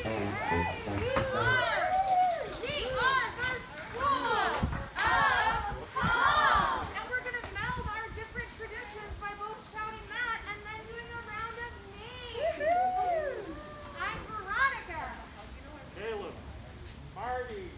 We are the School of Song! And we're going to meld our different traditions by both shouting that and then doing a round of names. I'm Veronica. Caleb. Marty.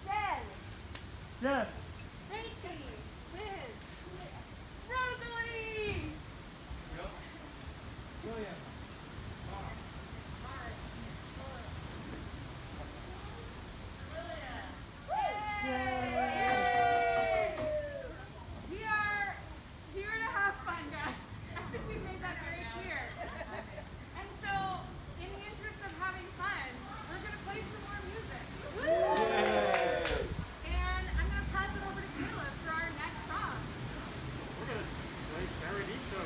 Jen. Jeff. Rachie. Liz. Rosalie. William. We are here to have fun, guys. I think we made that very clear. And so, in the interest of having fun, we're going to play some more music. And I'm going to pass it over to Caleb for our next song. We're going to play Paradiso.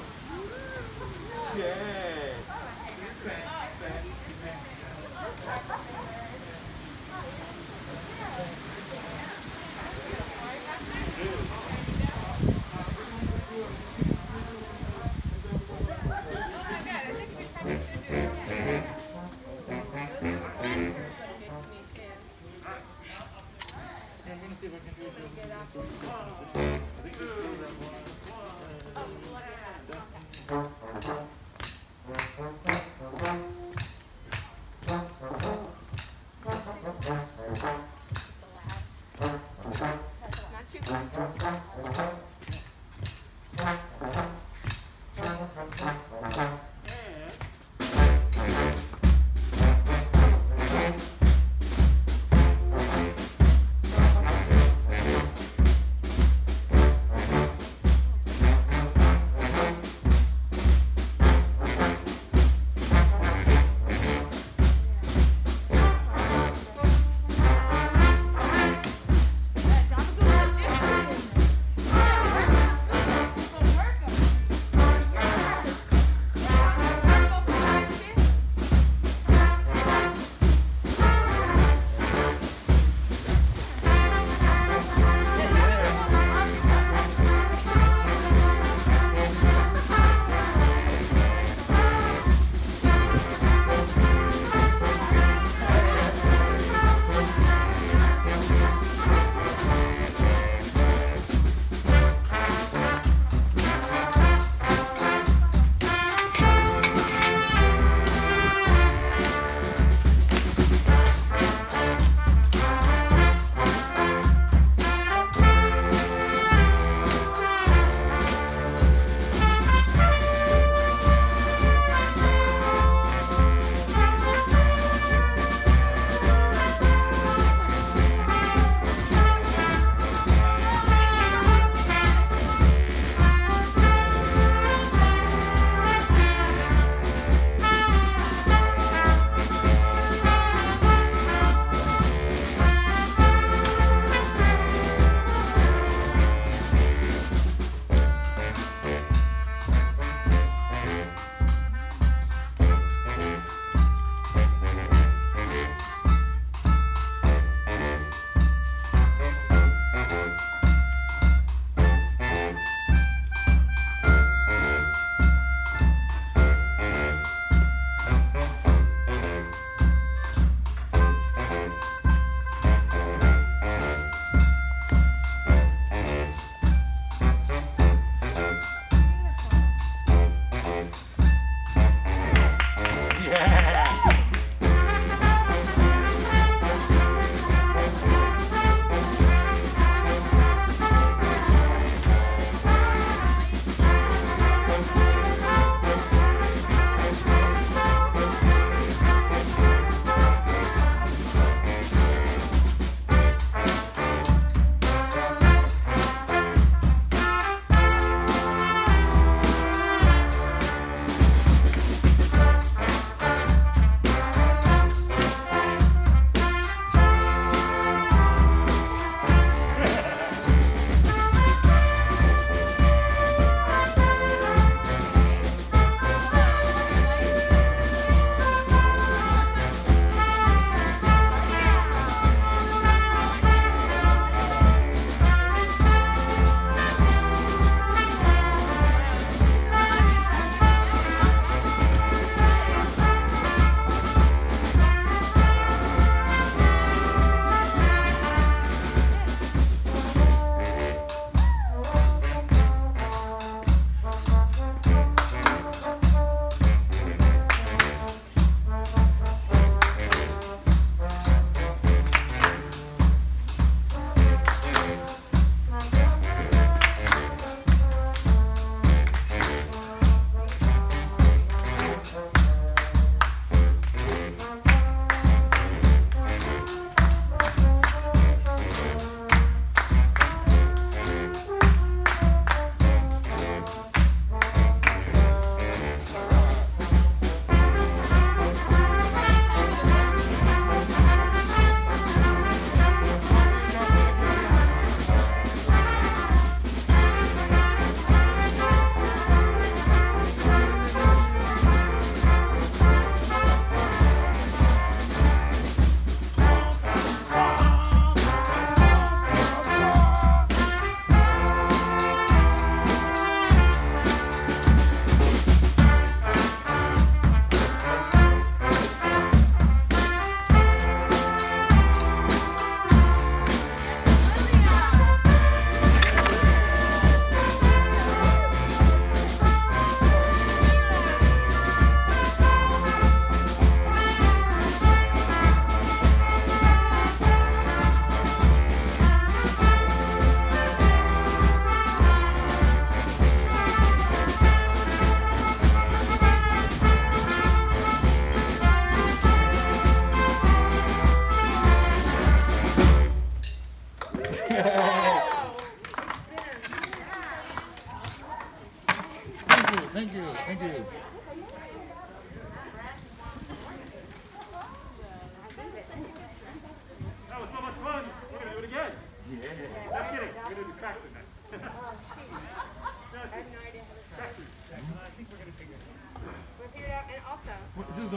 I'm going to see if I can do it. I think there's still that Not too close.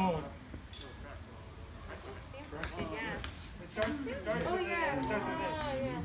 crackle. Yeah. It starts with Oh it. yeah. It starts with this. Oh yeah.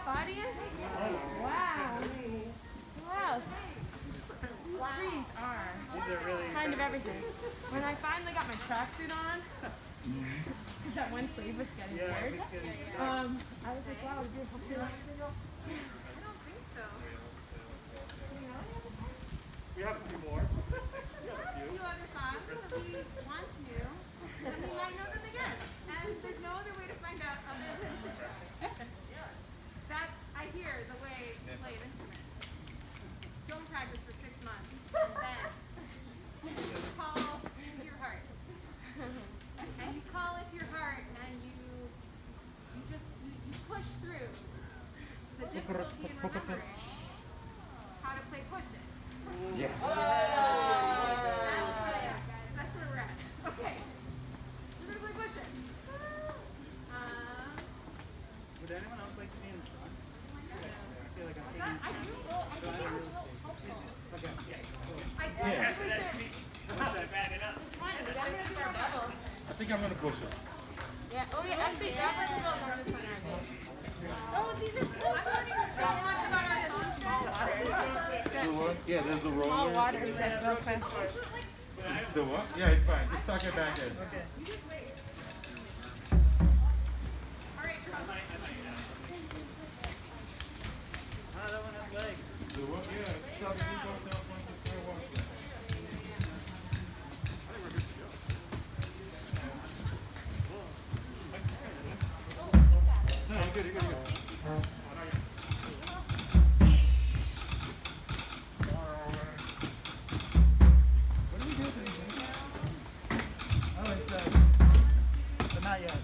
audience? Wow. Wow. These trees are kind of everything. When I finally got my tracksuit on, because that one sleeve was getting weird, I was like, wow, it's beautiful too. I don't think so. We have a few more. We have a few other songs that we once knew, and we might know them again. And there's no other way to find out other than to try. That's, I hear, the way to play an instrument. Don't practice for 6 months, and then call to your heart. And you call it to your heart, and you push through the difficulty in remembering how to play push it. Yeah. That's where we're at. Okay. We're gonna play push it. Would anyone else like to be in the front? I feel like I'm I taking. do. Okay. Yeah. Cool. I do. Back it up. I think I'm gonna push it. Yeah. Oh yeah. Actually, Robert is on this one already. Oh, these are so I'm learning so much about artists. The what? Yeah, there's the roller. Small water set real quick. The what? Yeah, it's fine. Just tuck it back in. Okay. All right, drums. Ah, that one has legs. The what? Yeah, it's tuck it in. No, you're good, you're good, you're good. What do we do? Oh, it's but not yet.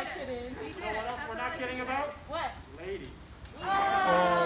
not kidding. You know what else we're not kidding about? What? Lady. Oh.